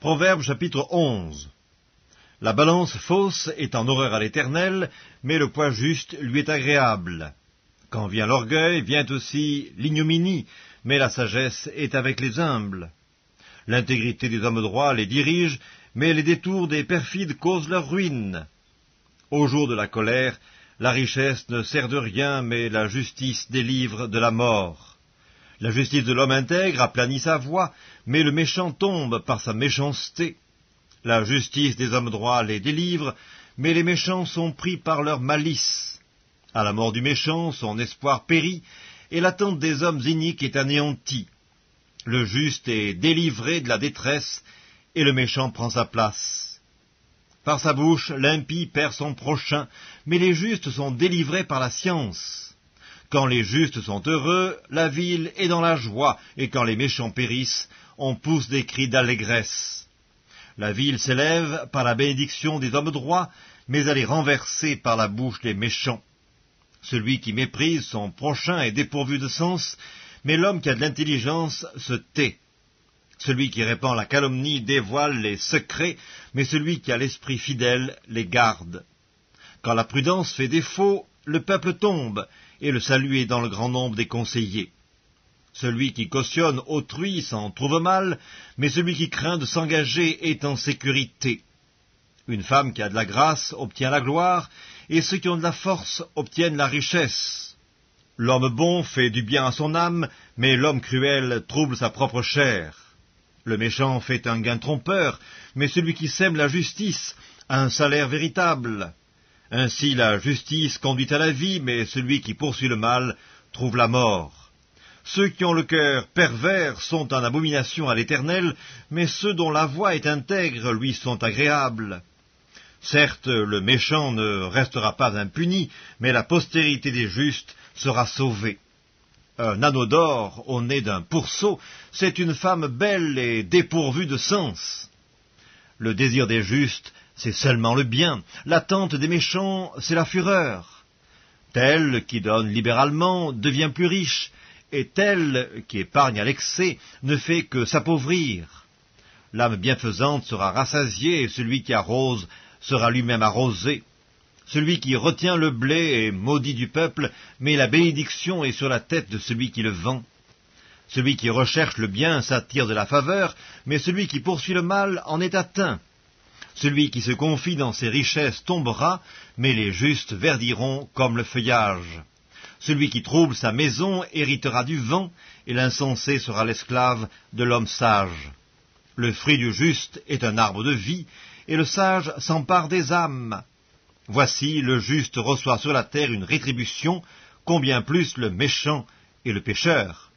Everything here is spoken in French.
Proverbe chapitre 11. La balance fausse est en horreur à l'Éternel, mais le poids juste lui est agréable. Quand vient l'orgueil, vient aussi l'ignominie, mais la sagesse est avec les humbles. L'intégrité des hommes droits les dirige, mais les détours des perfides causent leur ruine. Au jour de la colère, la richesse ne sert de rien, mais la justice délivre de la mort. La justice de l'homme intègre aplanit sa voie, mais le méchant tombe par sa méchanceté. La justice des hommes droits les délivre, mais les méchants sont pris par leur malice. À la mort du méchant, son espoir périt, et l'attente des hommes iniques est anéantie. Le juste est délivré de la détresse, et le méchant prend sa place. Par sa bouche, l'impie perd son prochain, mais les justes sont délivrés par la science. Quand les justes sont heureux, la ville est dans la joie, et quand les méchants périssent, on pousse des cris d'allégresse. La ville s'élève par la bénédiction des hommes droits, mais elle est renversée par la bouche des méchants. Celui qui méprise son prochain est dépourvu de sens, mais l'homme qui a de l'intelligence se tait. Celui qui répand la calomnie dévoile les secrets, mais celui qui a l'esprit fidèle les garde. Quand la prudence fait défaut, le peuple tombe, et le salut est dans le grand nombre des conseillers. Celui qui cautionne autrui s'en trouve mal, mais celui qui craint de s'engager est en sécurité. Une femme qui a de la grâce obtient la gloire, et ceux qui ont de la force obtiennent la richesse. L'homme bon fait du bien à son âme, mais l'homme cruel trouble sa propre chair. Le méchant fait un gain trompeur, mais celui qui sème la justice a un salaire véritable. Ainsi la justice conduit à la vie, mais celui qui poursuit le mal trouve la mort. Ceux qui ont le cœur pervers sont en abomination à l'Éternel, mais ceux dont la voix est intègre lui sont agréables. Certes, le méchant ne restera pas impuni, mais la postérité des justes sera sauvée. Un anneau d'or au nez d'un pourceau, c'est une femme belle et dépourvue de sens. Le désir des justes, c'est seulement le bien. L'attente des méchants, c'est la fureur. Tel qui donne libéralement devient plus riche, et tel qui épargne à l'excès ne fait que s'appauvrir. L'âme bienfaisante sera rassasiée, et celui qui arrose sera lui-même arrosé. Celui qui retient le blé est maudit du peuple, mais la bénédiction est sur la tête de celui qui le vend. Celui qui recherche le bien s'attire de la faveur, mais celui qui poursuit le mal en est atteint. Celui qui se confie dans ses richesses tombera, mais les justes verdiront comme le feuillage. Celui qui trouble sa maison héritera du vent, et l'insensé sera l'esclave de l'homme sage. Le fruit du juste est un arbre de vie, et le sage s'empare des âmes. Voici, le juste reçoit sur la terre une rétribution, combien plus le méchant et le pécheur.